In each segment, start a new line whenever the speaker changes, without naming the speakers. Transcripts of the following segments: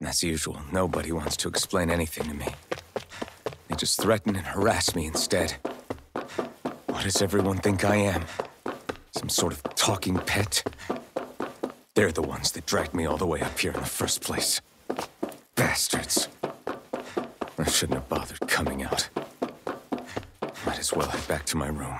As usual, nobody wants to explain anything to me. They just threaten and harass me instead. What does everyone think I am? Some sort of talking pet? They're the ones that dragged me all the way up here in the first place. Bastards. I shouldn't have bothered coming out. Might as well head back to my room.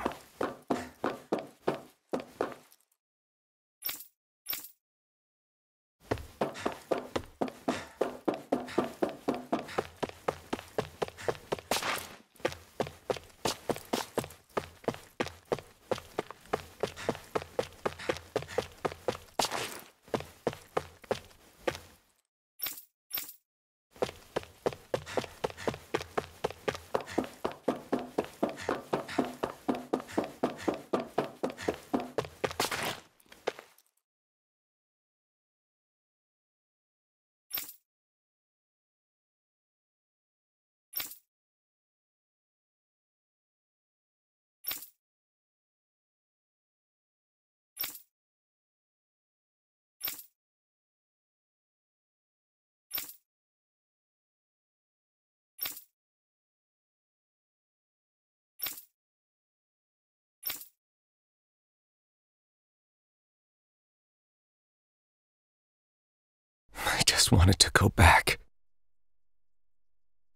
I just wanted to go back.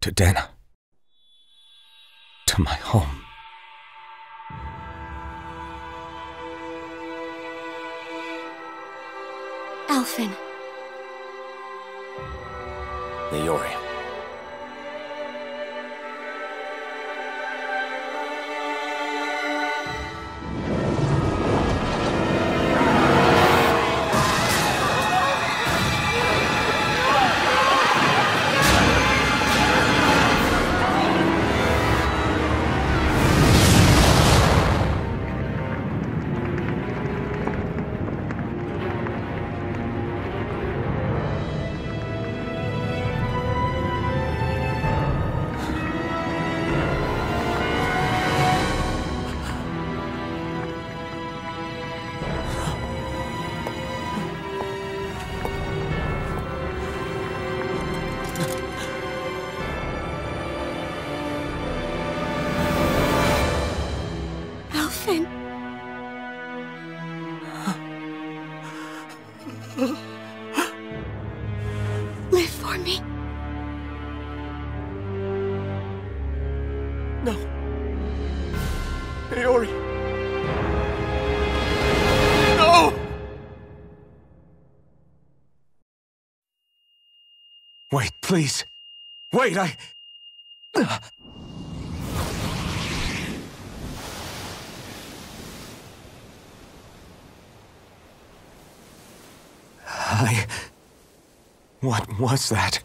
To Dana. To my home.
Alphen.
Leori.
Live for me.
No. Leori. No! Wait, please. Wait, I... What was that?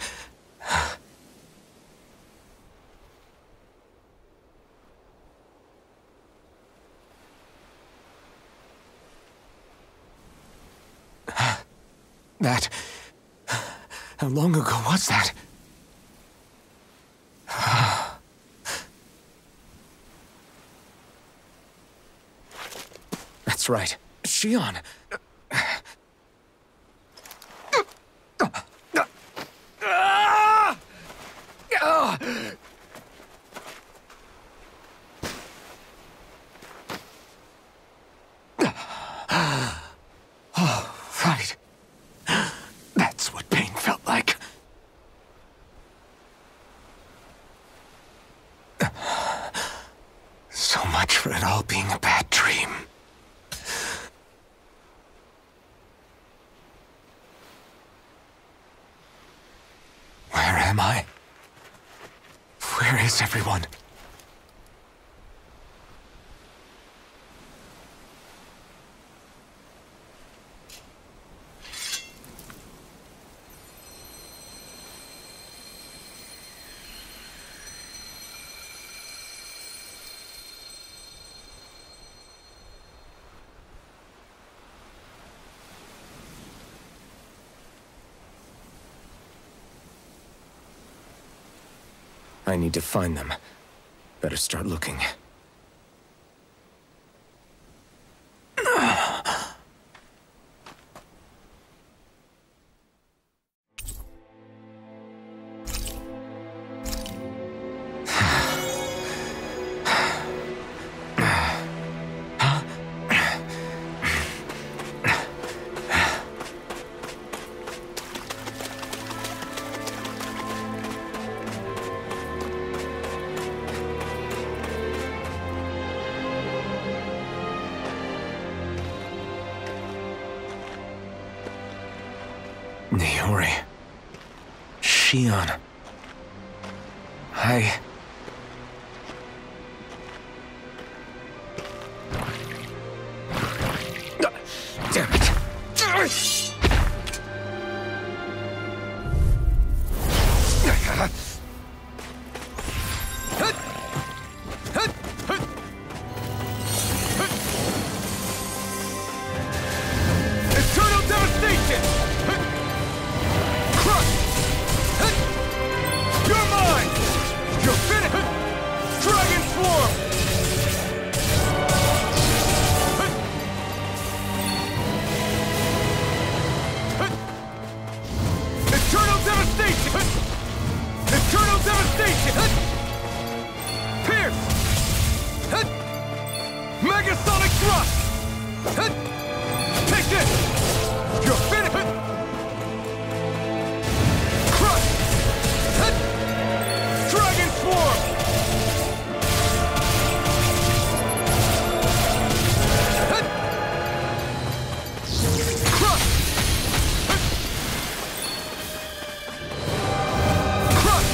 That... How long ago was that? That's right. Shion. Oh, right. That's what pain felt like. So much for it all being a bad dream. Where am I? Where is everyone? I need to find them. Better start looking. Iori. Shion. Damn it! Eternal devastation! Crush! You're mine! You're finished! Dragon Swarm! Eternal devastation! Eternal devastation! Pierce! Megasonic thrust! Take this! You're finished! Crush! Dragon Swarm! Crush!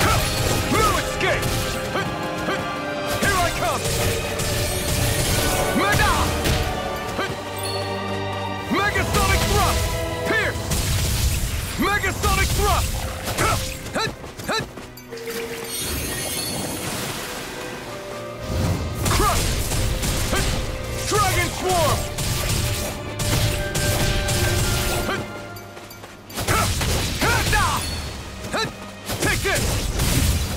Crush! No escape! Here I come! Mega! Megasonic thrust! Pierce! Megasonic thrust! Crush! Dragon Swarm! Take this!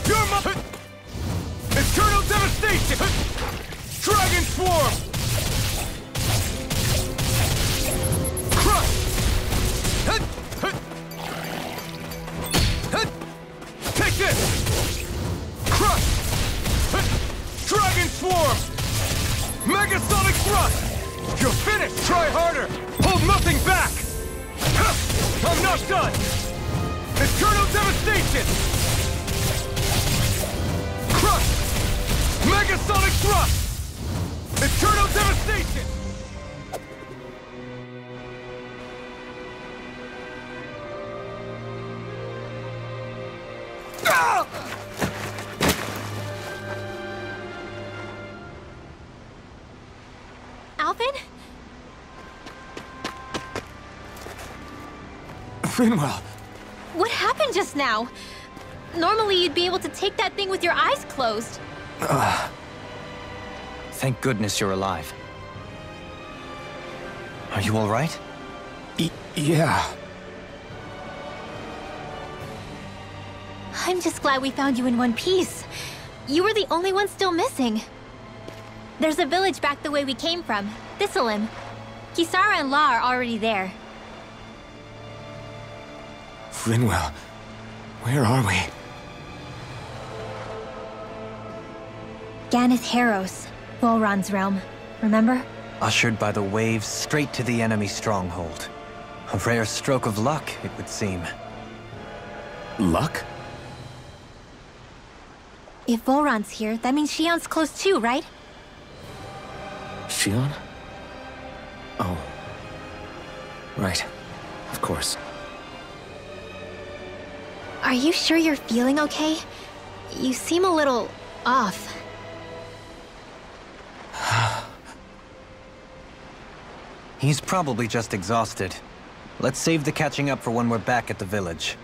You're my... Eternal devastation! Dragon Swarm! Crush! Take this! Crush! Dragon Swarm! Megasonic thrust! You're finished! Try harder! Hold nothing back! I'm not done! Eternal devastation! Crush! Megasonic thrust! Eternal devastation! Ah!
Alvin?
Finwell!
What happened just now? Normally you'd be able to take that thing with your eyes closed.
Thank goodness you're alive. Are you all right?
Yeah.
I'm just glad we found you in one piece. You were the only one still missing. There's a village back the way we came from, Thistleim. Kisara and La are already there.
Finwell, where are we?
Ganeth Haros, Volron's realm, remember?
Ushered by the waves straight to the enemy stronghold. A rare stroke of luck, it would seem.
Luck?
If Volron's here, that means Shion's close too, right?
Shion? Oh. Right. Of course.
Are you sure you're feeling okay? You seem a little off.
He's probably just exhausted. Let's save the catching up for when we're back at the village.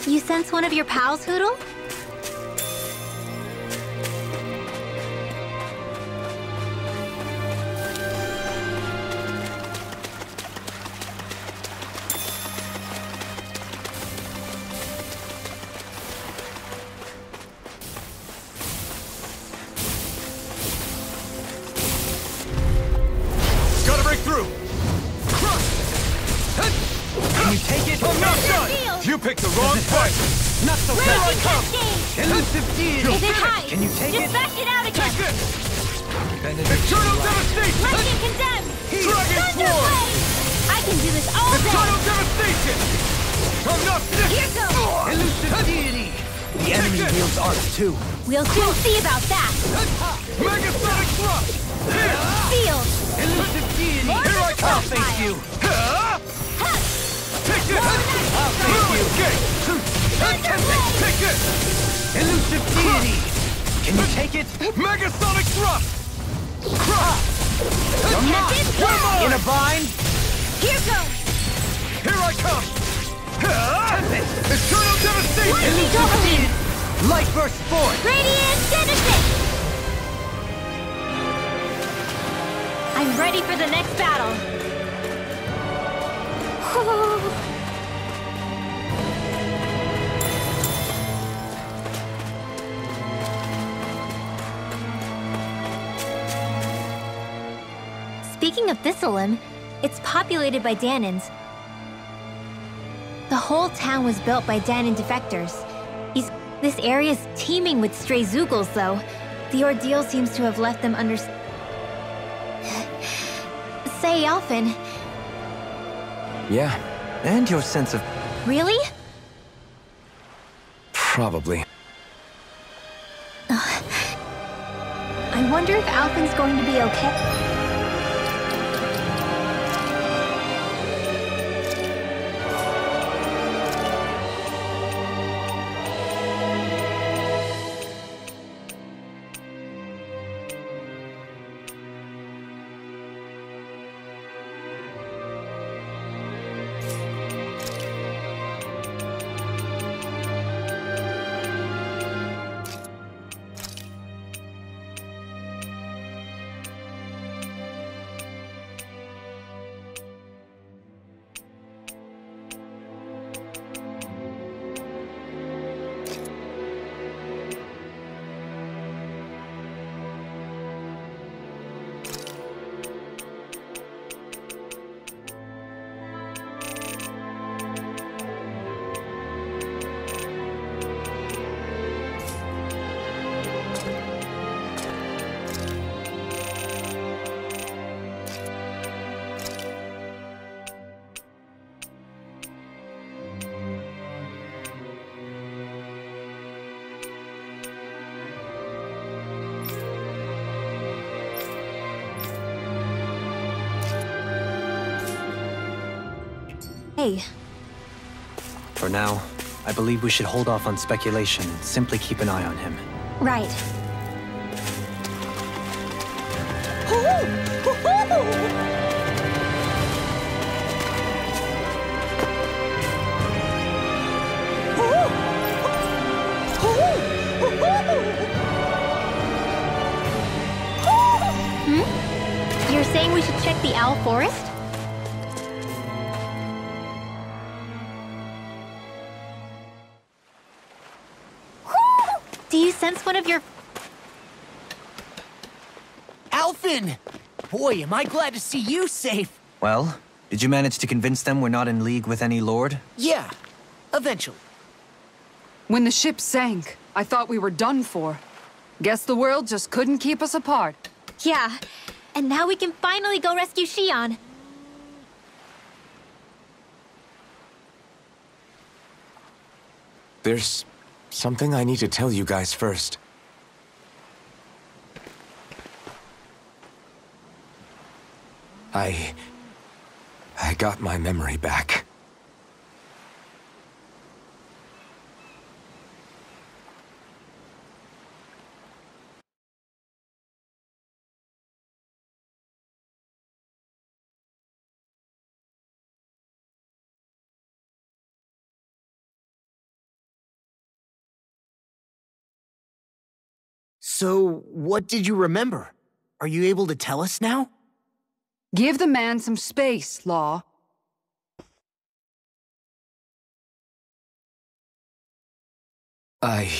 You sense one of your pals, Hootle?
Gotta break through!
Can you take it?
I'm not done! You picked the wrong fight!
Not so
Raging
fast!
Cascade!
Elusive deity!
Is it high?
Can you take
Just
it?
bash it out again!
Take this! Eternal Devastation!
Lightning Condemned!
Dragon
Thunder
Sword!
Blade! I can do this all day!
Eternal Devastation! I'm not
Here goes!
Elusive deity! The enemy
it!
wields art too.
We'll soon see about that!
Megasonic Thrust! Here!
Sealed!
Elusive deity!
More
Here I
of the
come!
I'll face you!
Ha!
Take this!
I'll face you!
Thunder Blade!
Take this!
Elusive deity! Can you take it?
Megasonic Thrust!
You're mine!
It's gone!
In a bind?
Here goes!
Here I come! Eternal Devastation!
What is going?
Light burst forth!
Radiant Genesis! I'm ready for the next battle. Speaking of Thistleim, it's populated by Danans. The whole town was built by Danan defectors. This area's teeming with stray Zeugles, though. The ordeal seems to have left them under... Say, Alphen,
Yeah,
And your sense of...
really?
probably.
I wonder if Alphen's going to be okay. Hey,
For now, I believe we should hold off on speculation and simply keep an eye on him.
right. You're saying we should check the Owl Forest? Do you sense one of your...
Alphen! Boy, am I glad to see you safe.
Well, did you manage to convince them we're not in league with any lord?
Yeah, eventually.
When the ship sank, I thought we were done for. Guess the world just couldn't keep us apart.
Yeah, and now we can finally go rescue Xion.
There's something I need to tell you guys first. I got my memory back.
So, what did you remember? Are you able to tell us now?
Give the man some space, Law.
I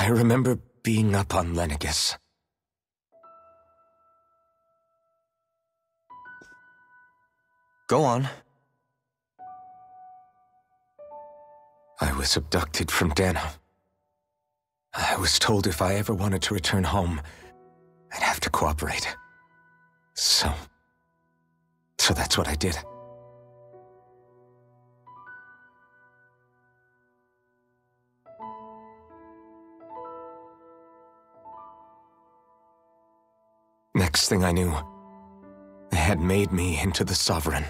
remember being up on Lenegis.
Go on.
I was abducted from Dano. I was told if I ever wanted to return home, I'd have to cooperate. So that's what I did. Next thing I knew, they had made me into the Sovereign.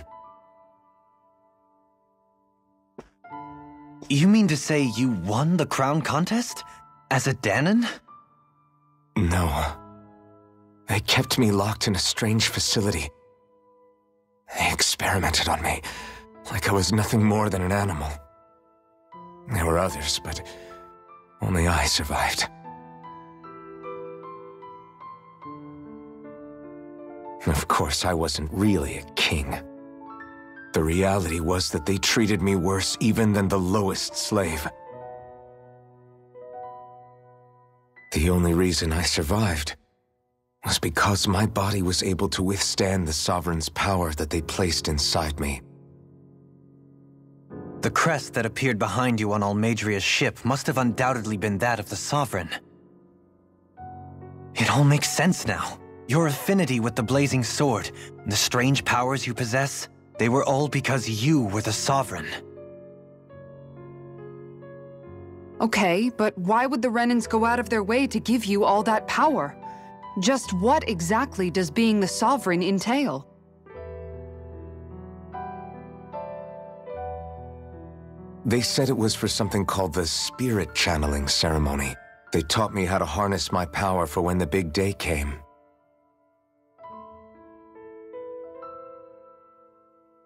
You mean to say you won the crown contest? As a Dahnan?
No. They kept me locked in a strange facility. They experimented on me, like I was nothing more than an animal. There were others, but only I survived. Of course, I wasn't really a king. The reality was that they treated me worse even than the lowest slave. The only reason I survived was because my body was able to withstand the Sovereign's power that they placed inside me.
The crest that appeared behind you on Almeidria's ship must have undoubtedly been that of the Sovereign. It all makes sense now. Your affinity with the Blazing Sword, the strange powers you possess, they were all because you were the Sovereign.
Okay, but why would the Renans go out of their way to give you all that power? Just what exactly does being the Sovereign entail?
They said it was for something called the Spirit Channeling Ceremony. They taught me how to harness my power for when the big day came.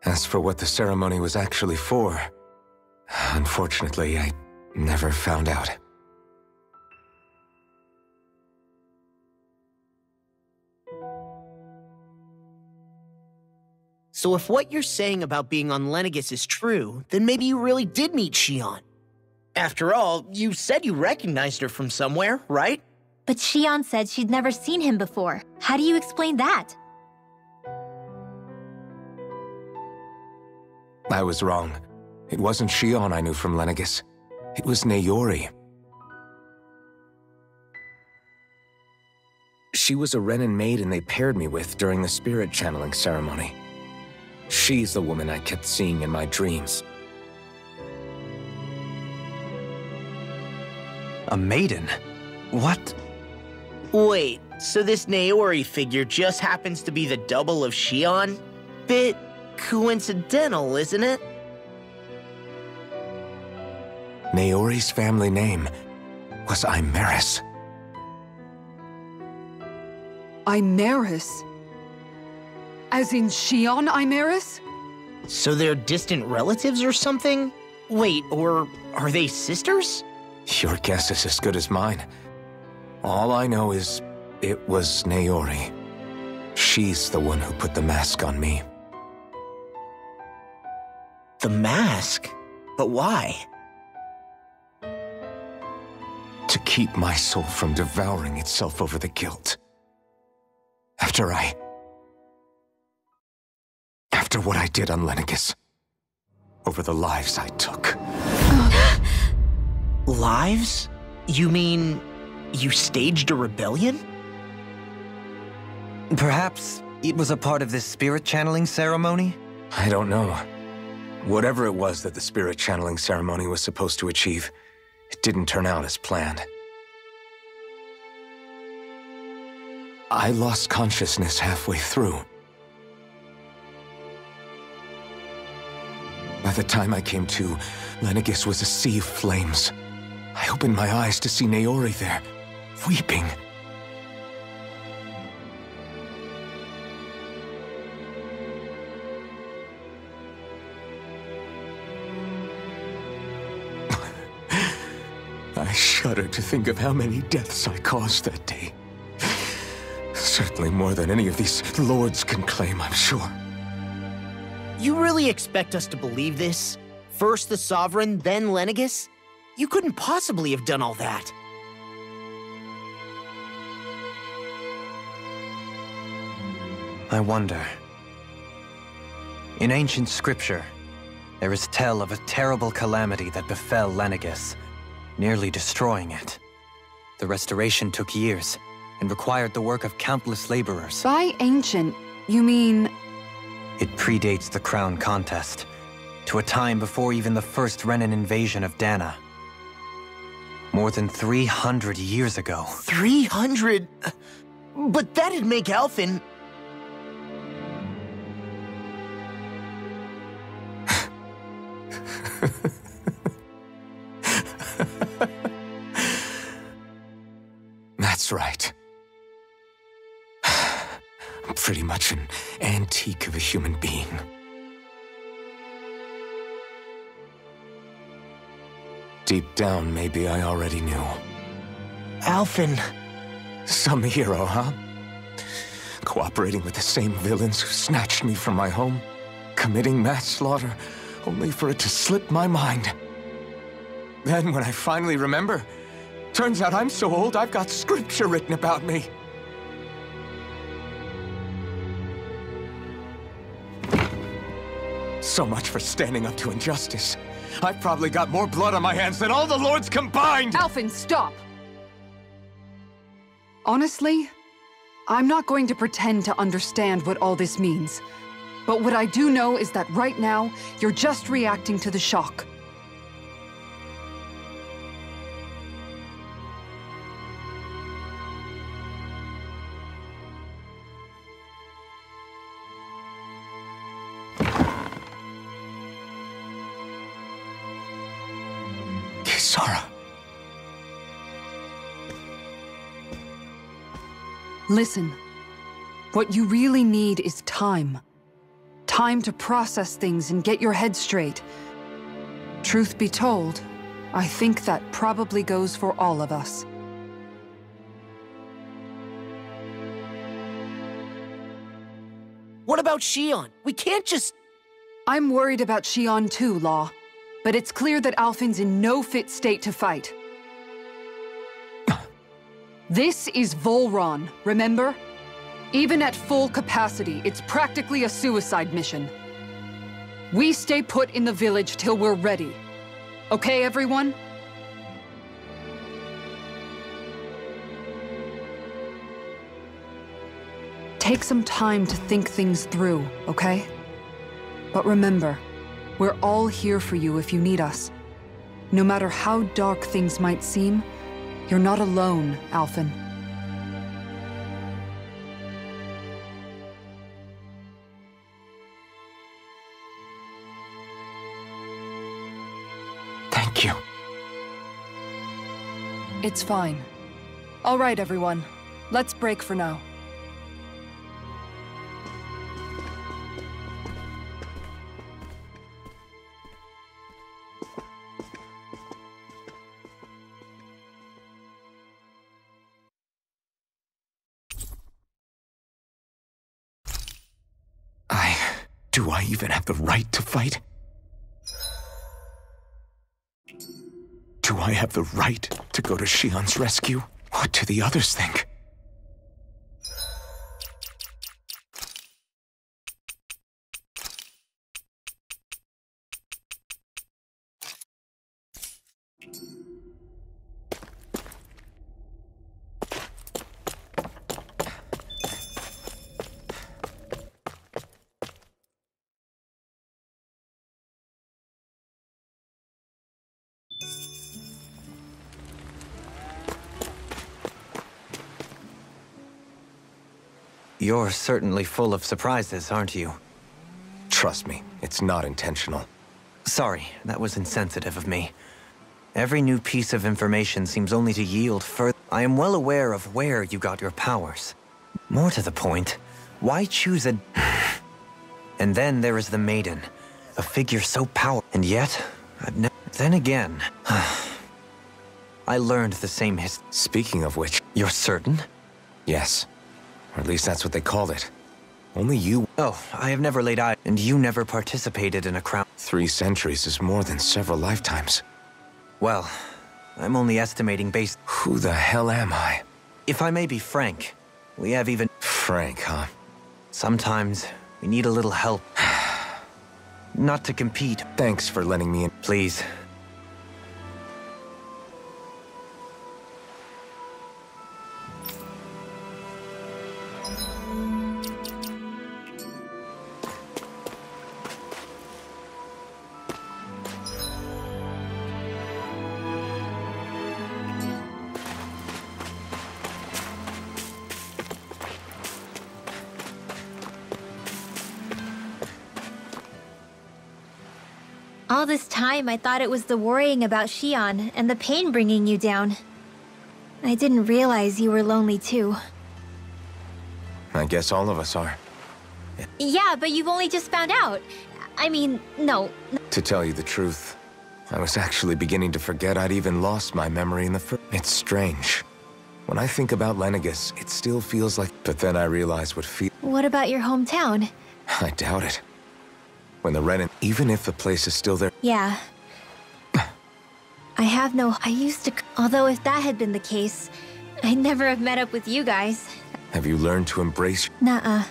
As for what the ceremony was actually for, unfortunately, I never found out.
So if what you're saying about being on Lenegis is true, then maybe you really did meet Xion. After all, you said you recognized her from somewhere, right?
But Xion said she'd never seen him before. How do you explain that?
I was wrong. It wasn't Xion I knew from Lenegis. It was Naori. She was a Renan maiden they paired me with during the spirit channeling ceremony. She's the woman I kept seeing in my dreams.
A maiden? What?
Wait, so this Naori figure just happens to be the double of Xion? Bit coincidental, isn't it?
Naori's family name was Imerys.
Imerys? As in Xion Imerys?
So they're distant relatives or something? Wait, or are they sisters?
Your guess is as good as mine. All I know is it was Naori. She's the one who put the mask on me.
The mask? But why?
To keep my soul from devouring itself over the guilt. After what I did on Lenegis. Over the lives I took.
Lives? You mean you staged a rebellion?
Perhaps it was a part of this spirit channeling ceremony?
I don't know. Whatever it was that the spirit channeling ceremony was supposed to achieve, it didn't turn out as planned. I lost consciousness halfway through. By the time I came to, Lenegis was a sea of flames. I opened my eyes to see Naori there, weeping. I shudder to think of how many deaths I caused that day. Certainly more than any of these lords can claim, I'm sure.
You really expect us to believe this? First the Sovereign, then Lenegis? You couldn't possibly have done all that.
I wonder. In ancient scripture, there is tell of a terrible calamity that befell Lenegis, nearly destroying it. The restoration took years, and required the work of countless laborers.
By ancient, you mean...
It predates the crown contest, to a time before even the first Renan invasion of Dana. More than 300 years ago.
300? But that'd make Alphen...
That's right. I'm pretty much an antique of a human being. Deep down, maybe I already knew.
Alphen...
Some hero, huh? Cooperating with the same villains who snatched me from my home, committing mass slaughter, only for it to slip my mind. Then, when I finally remember, turns out I'm so old I've got scripture written about me. So much for standing up to injustice. I've probably got more blood on my hands than all the lords combined!
Alphen, stop! Honestly, I'm not going to pretend to understand what all this means. But what I do know is that right now, you're just reacting to the shock.
Kisara.
Listen, what you really need is time. Time to process things and get your head straight. Truth be told, I think that probably goes for all of us.
What about Xion? We can't just...
I'm worried about Xion too, Law. But it's clear that Alphen's in no fit state to fight. This is Volron, remember? Even at full capacity, it's practically a suicide mission. We stay put in the village till we're ready. Okay, everyone? Take some time to think things through, okay? But remember, we're all here for you if you need us. No matter how dark things might seem, you're not alone, Alphen.
Thank you.
It's fine. All right, everyone. Let's break for now.
Do I even have the right to fight? Do I have the right to go to Xion's rescue? What do the others think?
You're certainly full of surprises, aren't you?
Trust me, it's not intentional.
Sorry, that was insensitive of me. Every new piece of information seems only to yield further. I am well aware of where you got your powers. More to the point, why choose a... And then there is the Maiden, a figure so powerful. And yet, I've never... Then again... I learned the same
Speaking of which,
You're certain?
yes. Or at least that's what they called it. Only you.
Oh, I have never laid eyes. And you never participated in a crown.
3 centuries is more than several lifetimes.
Well, I'm only estimating based...
Who the hell am I?
If I may be frank, we have even...
Frank, huh?
Sometimes we need a little help. Not to compete.
Thanks for letting me in.
Please.
All this time, I thought it was the worrying about Shion and the pain bringing you down. I didn't realize you were lonely too.
I guess all of us are.
Yeah, but you've only just found out. I mean, no.
To tell you the truth, I was actually beginning to forget I'd even lost my memory in the first. It's strange. When I think about Lenegis, it still feels like... But then I realize
What about your hometown?
I doubt it. When the Renan... Even if the place is still there...
Yeah. I used to... Although if that had been the case, I'd never have met up with you guys.
Have you learned to embrace...
Nuh-uh.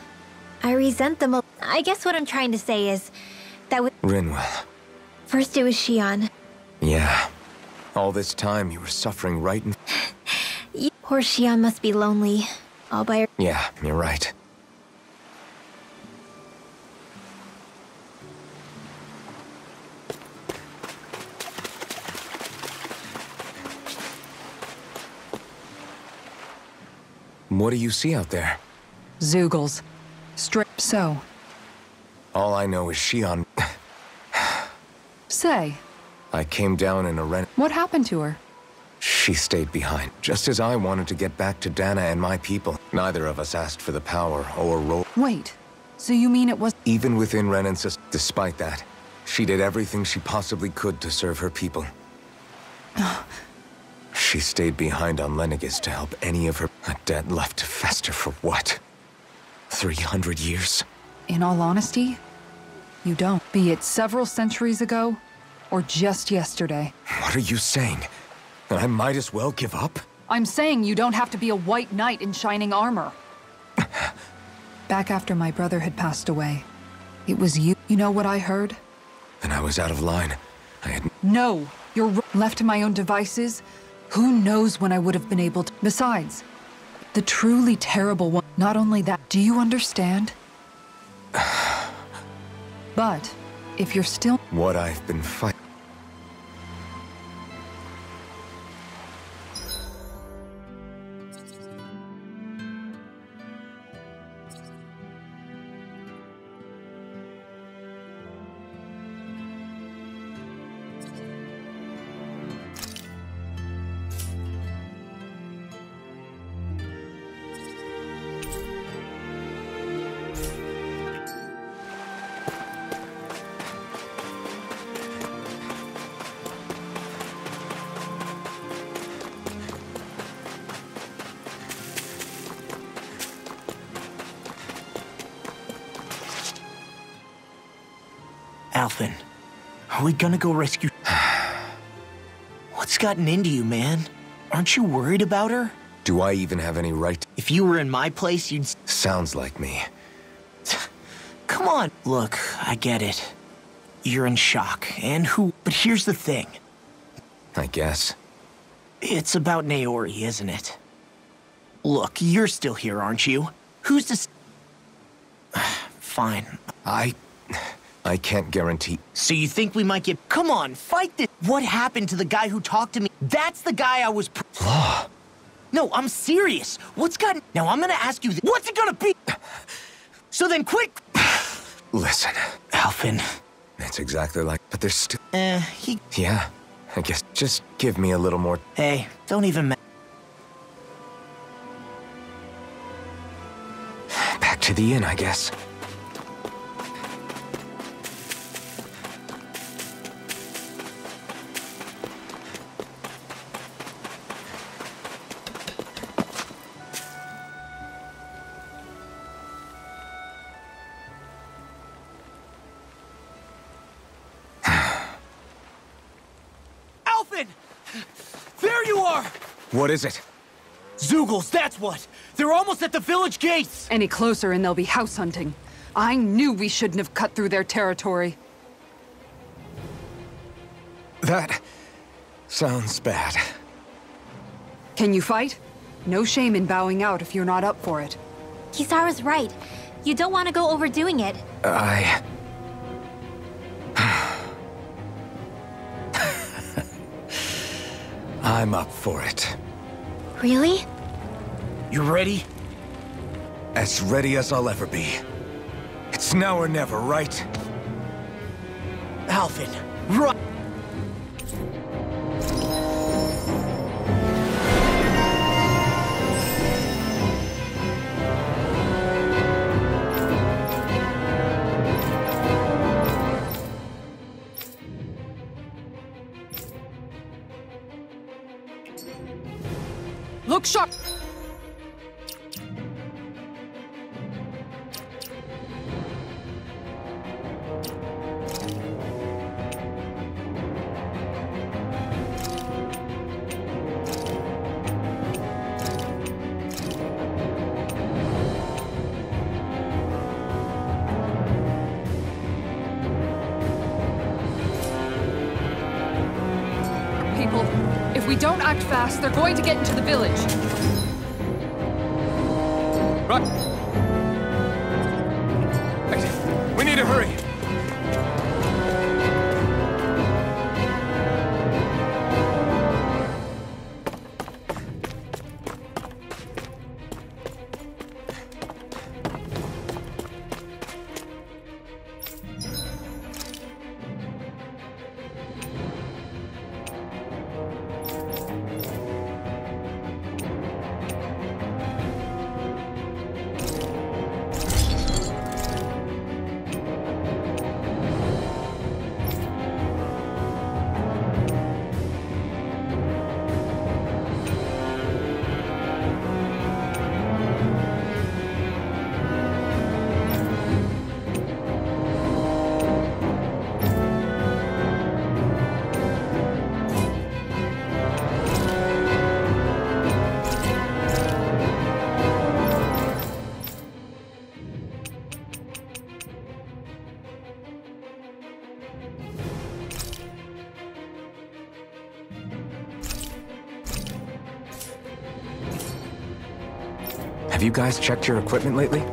I resent them a... I guess what I'm trying to say is that with...
Rinwell.
First it was Shion.
Yeah. All this time you were suffering right in...
Poor Shion must be lonely. All by her...
Yeah, you're right. What do you see out there?
Zeugles. Straight so.
All I know is Shion...
Say,
I came down in a Ren...
what happened to her?
She stayed behind, just as I wanted to get back to Dana and my people. Neither of us asked for the power or role.
Wait, so you mean it was...
Even within Renan's... Despite that, she did everything she possibly could to serve her people. She stayed behind on Lenegis to help any of her... A debt left to fester for what? 300 years?
In all honesty, you don't. Be it several centuries ago, or just yesterday.
What are you saying? That I might as well give up?
I'm saying you don't have to be a white knight in shining armor. Back after my brother had passed away, it was you. You know what I heard?
Then I was out of line. I had...
No, left to my own devices. Who knows when I would have been able to... Besides, the truly terrible one... Not only that, do you understand? But, if you're still...
What I've been fighting...
Alphen, are we gonna go rescue... What's gotten into you, man? Aren't you worried about her?
Do I even have any right?
If you were in my place, you'd...
Sounds like me.
Come on. Look, I get it. You're in shock, and who... But here's the thing.
I guess.
It's about Naori, isn't it? Look, you're still here, aren't you? Who's to... Fine.
I can't guarantee...
So you think we might get... Come on, fight this! What happened to the guy who talked to me? That's the guy I was...
Law.
No, I'm serious. What's gotten... Now I'm gonna ask you... What's it gonna be? So then quit...
Listen.
Alphen.
It's exactly like... But there's still...
he...
Yeah, I guess just give me a little more...
Hey, don't even...
Back to the inn, I guess.
Alphen! There you are!
What is it?
Zeugles, that's what! They're almost at the village gates!
Any closer and they'll be house hunting. I knew we shouldn't have cut through their territory.
That sounds bad.
Can you fight? No shame in bowing out if you're not up for it.
Kisara's right. You don't want to go overdoing it.
I'm up for it.
Really?
You ready?
As ready as I'll ever be. It's now or never, right?
Alphen, run!
Look sharp! People, if we don't act fast, they're going to get into the village.
Right. We need to hurry. Have you guys checked your equipment lately?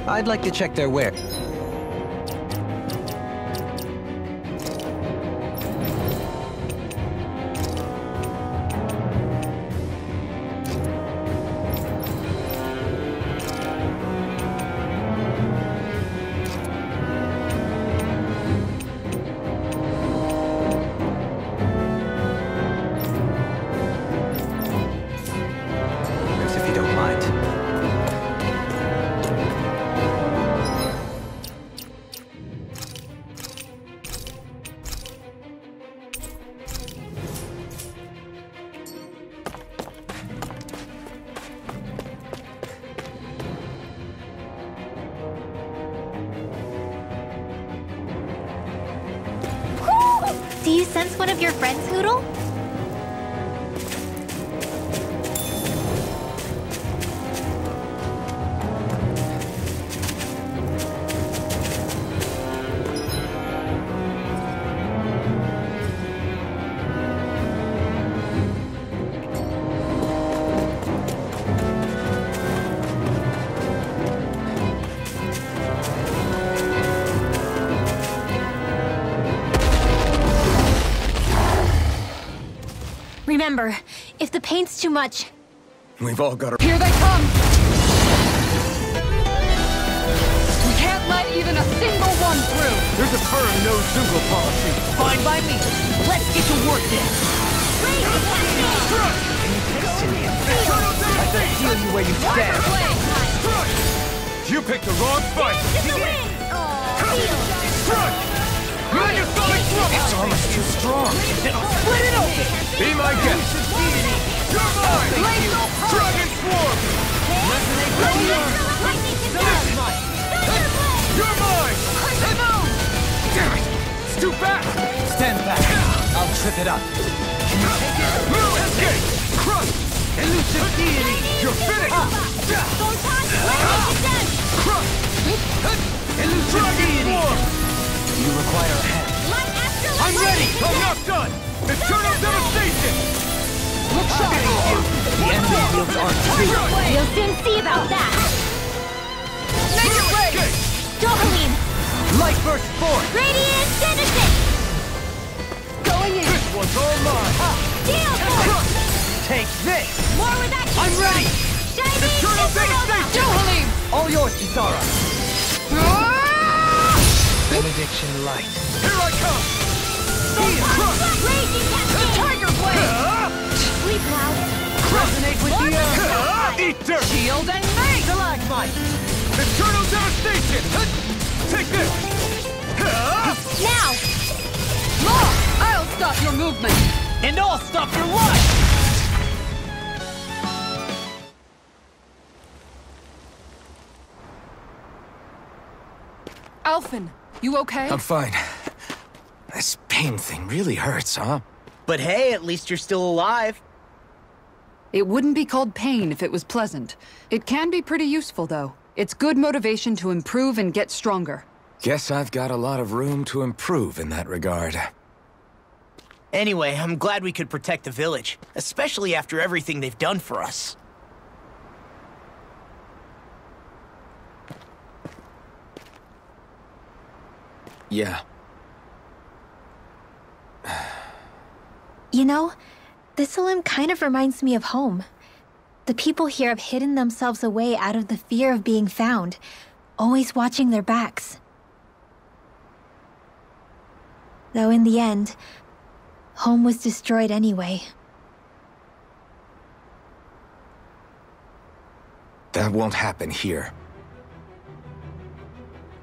I'd like to check their ware. If you don't mind.
Do you sense one of your friends, Hootle? Remember, if the pain's too much...
We've all got to...
Here they come! We can't let even a single one through!
There's a firm no-Zoogle policy.
Fine by me. Let's get to work then.
I can feel you where you stand. You picked the wrong fight.
It's almost too strong.
Split it open.
Be my guest. You're mine. Dragon Swarm. You're mine. Damn it. It's too fast.
Stand back. I'll trip it up.
Can you take it? Move. Escape. Crush. Elusive deity. You're finished. Crush. Elusive deity.
You require a hand.
I'm ready. I'm not done. Eternal devastation.
Look sharp!
The enemy wields arms too.
We'll soon see about that!
Make it rain!
Dohalim!
Light burst forth!
Radiant Genesis!
Going in!
This one's all mine.
Gale Force!
Take this!
More with that!
I'm ready!
Shining
Eternal
Supernova!
devastation.
Dohalim!
All yours, Kisara! Benediction light.
Here I come.
Raging Cascade!
Tiger Blade!
Sleep now!
Resonate with the earth!
Eat dirt.
Shield and mace!
Stalagmite!
Eternal devastation. Take this.
Now!
Law! I'll stop your movement!
And I'll stop your life!
Alphen, you okay?
I'm fine. This pain thing really hurts, huh?
But hey, at least you're still alive.
It wouldn't be called pain if it was pleasant. It can be pretty useful, though. It's good motivation to improve and get stronger.
Guess I've got a lot of room to improve in that regard.
Anyway, I'm glad we could protect the village, especially after everything they've done for us.
Yeah.
You know, Thistleim kind of reminds me of home. The people here have hidden themselves away out of the fear of being found, always watching their backs. Though in the end, home was destroyed anyway.
That won't happen here.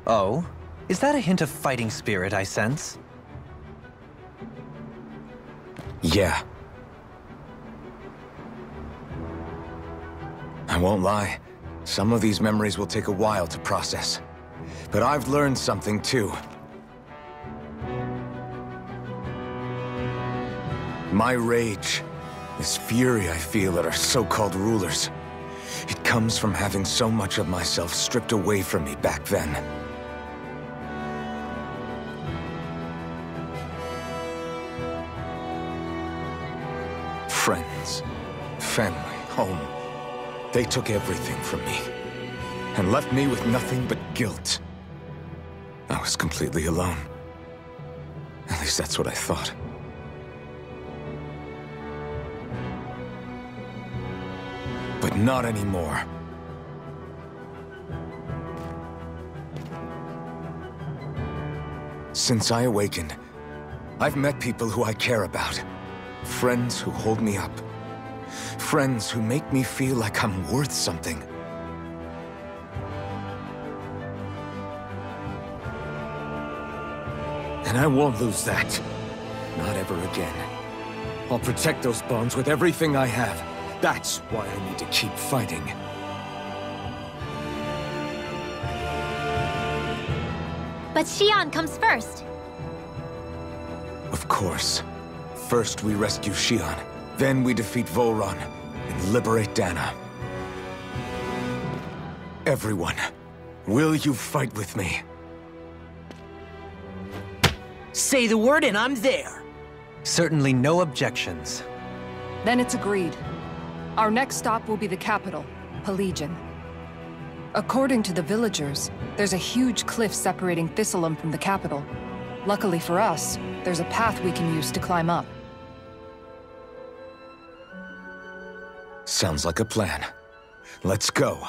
Oh? Is that a hint of fighting spirit I sense?
Yeah. I won't lie. Some of these memories will take a while to process. But I've learned something too. My rage, this fury I feel at our so-called rulers, it comes from having so much of myself stripped away from me back then. Friends, family, home. They took everything from me. and left me with nothing but guilt. I was completely alone. At least that's what I thought. But not anymore. Since I awakened, I've met people who I care about. Friends who hold me up. Friends who make me feel like I'm worth something. And I won't lose that. Not ever again. I'll protect those bonds with everything I have. That's why I need to keep fighting.
But Xion comes first.
Of course. First we rescue Xion, then we defeat Vholran and liberate Dahna. Everyone, will you fight with me?
Say the word and I'm there.
Certainly no objections.
Then it's agreed. Our next stop will be the capital, Pelegion. According to the villagers, there's a huge cliff separating Thistleum from the capital. Luckily for us, there's a path we can use to climb up.
Sounds like a plan. Let's go.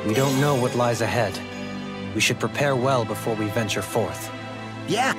We don't know what lies ahead. We should prepare well before we venture forth.
Yeah.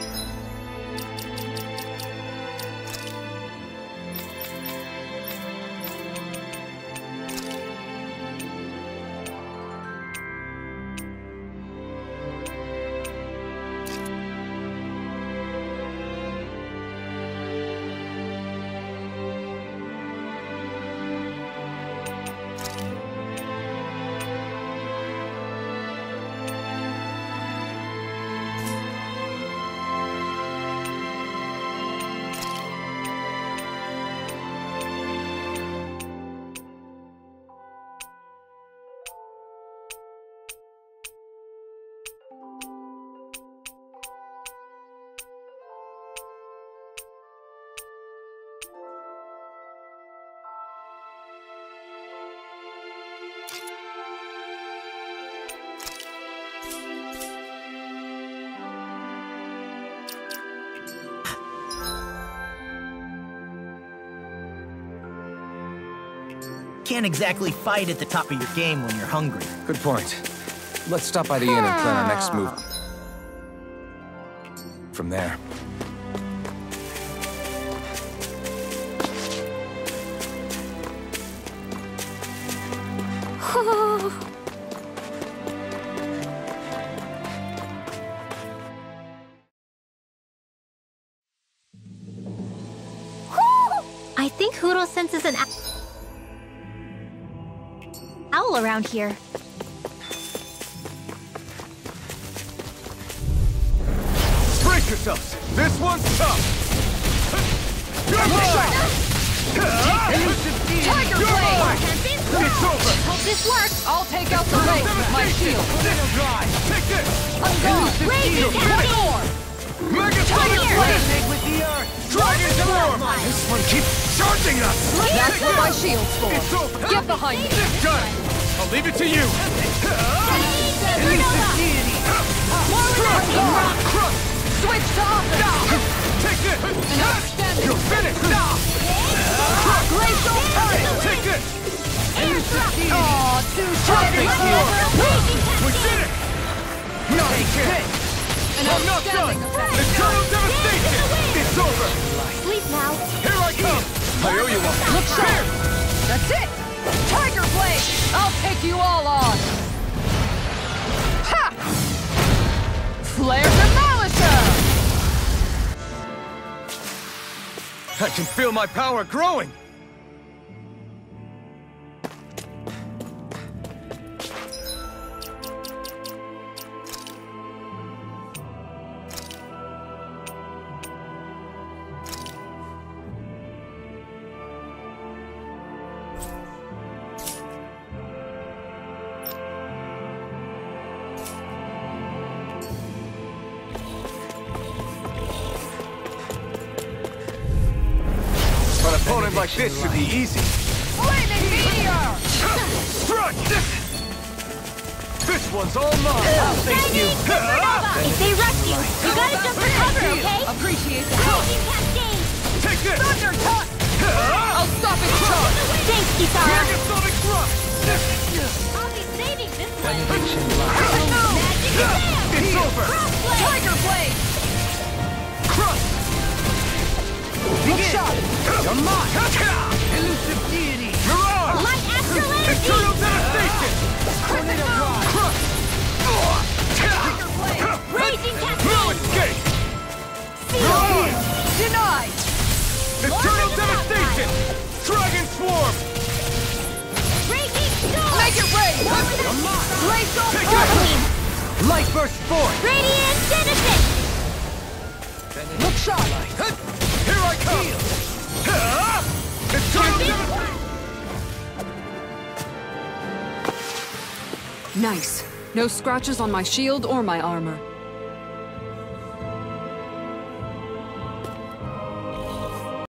Can't exactly fight at the top of your game when you're hungry.
Good point. Let's stop by the inn and plan our next move. From there.
I think Hootle senses an owl around here.
Brace yourselves! This one's tough!
Tiger Blade!
It's over!
Hope this works.
I'll take out the race with my shield.
Take this!
I'm gone!
Blazing Captain!
Mega
Tiger
Blade with the earth! Dragon Storm! This one keeps charging us!
That's what my shield's
It's
for.
over!
Get behind me!
Got it! I'll leave it to you!
Switch to offense!
Take this!
An outstanding!
You're finished!
Glacial Current!
Take this!
Aw, too shiny!
We did it! Not again!
An
I'm not done!
outstanding effect!
Eternal devastation! It's over!
Sleep now.
Here I come! I owe you one!
Look sharp! That's it! Tiger Blade! I'll take you all on!
I can feel my power growing! An opponent like this should be easy.
Flaming meteor!
Strike! This one's all mine!
Thank you! If they rush you, you gotta jump for cover, okay?
Appreciate the
Raging Cascade!
Take this!
Thunder touch! I'll stop it, charge!
Thanks, Kisara!
Dragon-sonic thrust!
I'll be saving this one!
Benediction
Magic Slam!
It's over!
Crossblade!
Tiger blade!
Crush!
Look shot!
You're mine!
Elusive deity!
Mirage!
Light Astral Energy!
Eternal devastation!
Critical!
Crush!
Tiger blade!
Raging
No
Cascade!
escape!
Seal!
Mirage!
Denied!
Eternal
Lord of the
devastation! Dragon swarm!
Raging Storm!
Make it rain! Blaze on
Take
fire!
it! Light burst forth!
Radiant Genesis!
Look shot!
Here I come! Eternal devastation!
Nice. No scratches on my shield or my armor.